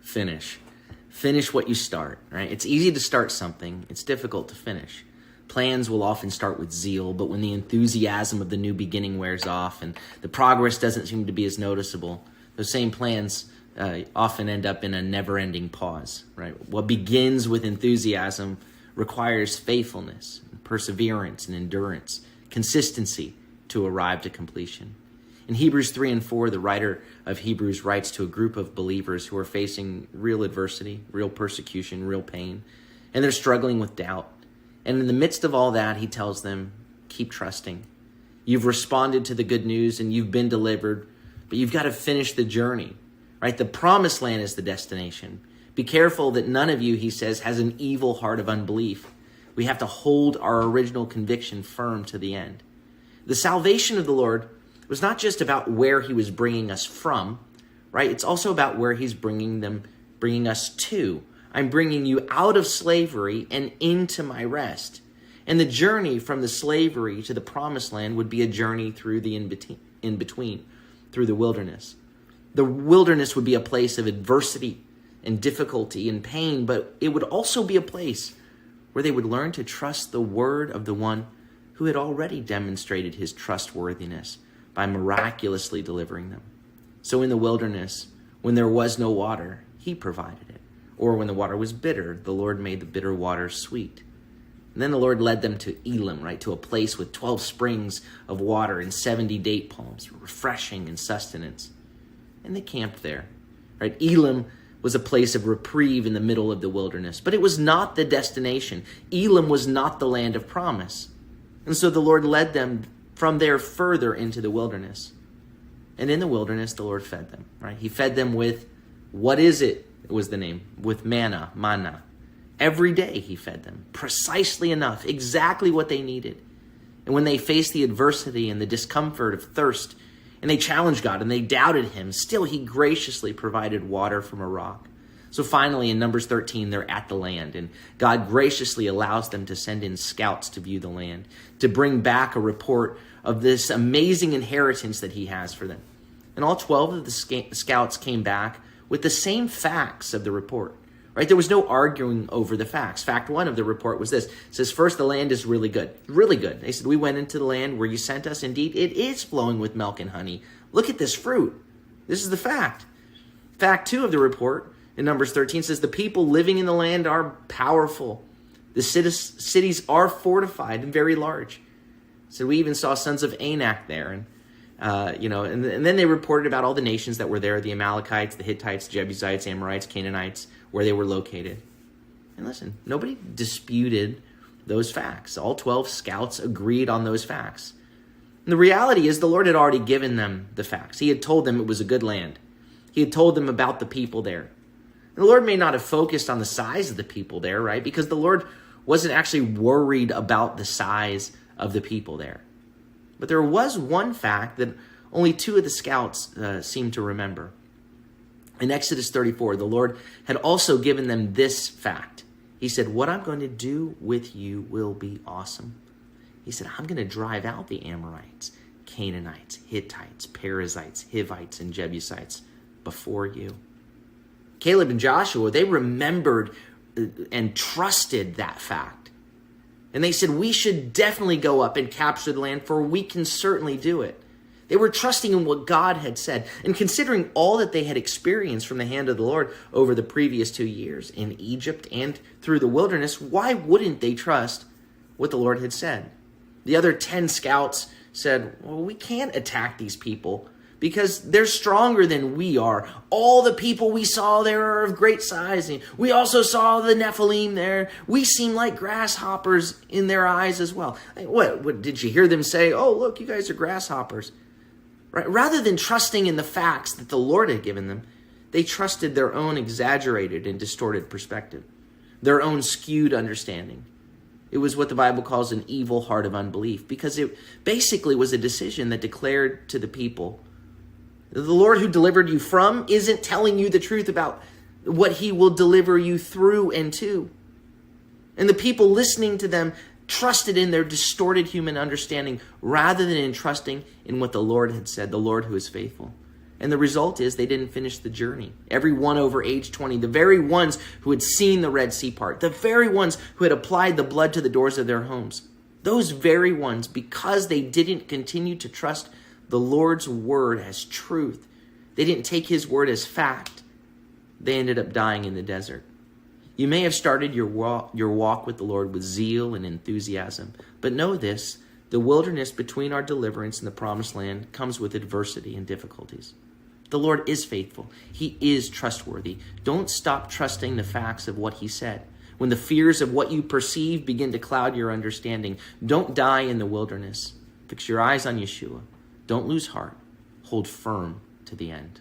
finish. Finish what you start, right? It's easy to start something. It's difficult to finish. Plans will often start with zeal, but when the enthusiasm of the new beginning wears off and the progress doesn't seem to be as noticeable, those same plans often end up in a never-ending pause, right? What begins with enthusiasm requires faithfulness, perseverance, and endurance, consistency to arrive to completion. In Hebrews 3 and 4, the writer of Hebrews writes to a group of believers who are facing real adversity, real persecution, real pain, and they're struggling with doubt. And in the midst of all that, he tells them, keep trusting. You've responded to the good news and you've been delivered, but you've got to finish the journey, right? The promised land is the destination. Be careful that none of you, he says, has an evil heart of unbelief. We have to hold our original conviction firm to the end. The salvation of the Lord was not just about where he was bringing us from, right? It's also about where he's bringing us to. I'm bringing you out of slavery and into my rest. And the journey from the slavery to the promised land would be a journey through the in-between, through the wilderness. The wilderness would be a place of adversity and difficulty and pain, but it would also be a place where they would learn to trust the word of the one who had already demonstrated his trustworthiness by miraculously delivering them. So in the wilderness, when there was no water, he provided it. Or when the water was bitter, the Lord made the bitter water sweet. And then the Lord led them to Elim, right, to a place with 12 springs of water and 70 date palms, refreshing and sustenance. And they camped there, right? Elim was a place of reprieve in the middle of the wilderness, but it was not the destination. Elim was not the land of promise. And so the Lord led them from there further into the wilderness. And in the wilderness, the Lord fed them, right? He fed them with, what is it? It was the name, with manna. Every day he fed them, precisely enough, exactly what they needed. And when they faced the adversity and the discomfort of thirst, and they challenged God and they doubted him, still he graciously provided water from a rock. So finally in Numbers 13, they're at the land, and God graciously allows them to send in scouts to view the land, to bring back a report of this amazing inheritance that he has for them. And all 12 of the scouts came back with the same facts of the report, right? There was no arguing over the facts. Fact 1 of the report was this. It says, first, the land is really good. Really good. They said, we went into the land where you sent us. Indeed, it is flowing with milk and honey. Look at this fruit. This is the fact. Fact 2 of the report in Numbers 13 says, the people living in the land are powerful. The cities are fortified and very large. So we even saw sons of Anak there. And then they reported about all the nations that were there, the Amalekites, the Hittites, Jebusites, Amorites, Canaanites, where they were located. And listen, nobody disputed those facts. All 12 scouts agreed on those facts. And the reality is the Lord had already given them the facts. He had told them it was a good land. He had told them about the people there. And the Lord may not have focused on the size of the people there, right? Because the Lord wasn't actually worried about the size of the people there. But there was one fact that only 2 of the scouts seemed to remember. In Exodus 34, the Lord had also given them this fact. He said, what I'm going to do with you will be awesome. He said, I'm going to drive out the Amorites, Canaanites, Hittites, Perizzites, Hivites, and Jebusites before you. Caleb and Joshua, they remembered and trusted that fact. And they said, we should definitely go up and capture the land, for we can certainly do it. They were trusting in what God had said. And considering all that they had experienced from the hand of the Lord over the previous 2 years in Egypt and through the wilderness, why wouldn't they trust what the Lord had said? The other 10 scouts said, well, we can't attack these people because they're stronger than we are. All the people we saw there are of great size. We also saw the Nephilim there. We seem like grasshoppers in their eyes as well. What did you hear them say? Oh, look, you guys are grasshoppers. Right? Rather than trusting in the facts that the Lord had given them, they trusted their own exaggerated and distorted perspective, their own skewed understanding. It was what the Bible calls an evil heart of unbelief, because it basically was a decision that declared to the people, the Lord who delivered you from isn't telling you the truth about what he will deliver you through and to. And the people listening to them trusted in their distorted human understanding rather than in trusting in what the Lord had said, the Lord who is faithful. And the result is they didn't finish the journey. Everyone over age 20, the very ones who had seen the Red Sea part, the very ones who had applied the blood to the doors of their homes, those very ones, because they didn't continue to trust the Lord's word as truth, they didn't take his word as fact, they ended up dying in the desert. You may have started your walk with the Lord with zeal and enthusiasm, but know this, the wilderness between our deliverance and the promised land comes with adversity and difficulties. The Lord is faithful. He is trustworthy. Don't stop trusting the facts of what he said. When the fears of what you perceive begin to cloud your understanding, don't die in the wilderness. Fix your eyes on Yeshua. Don't lose heart. Hold firm to the end.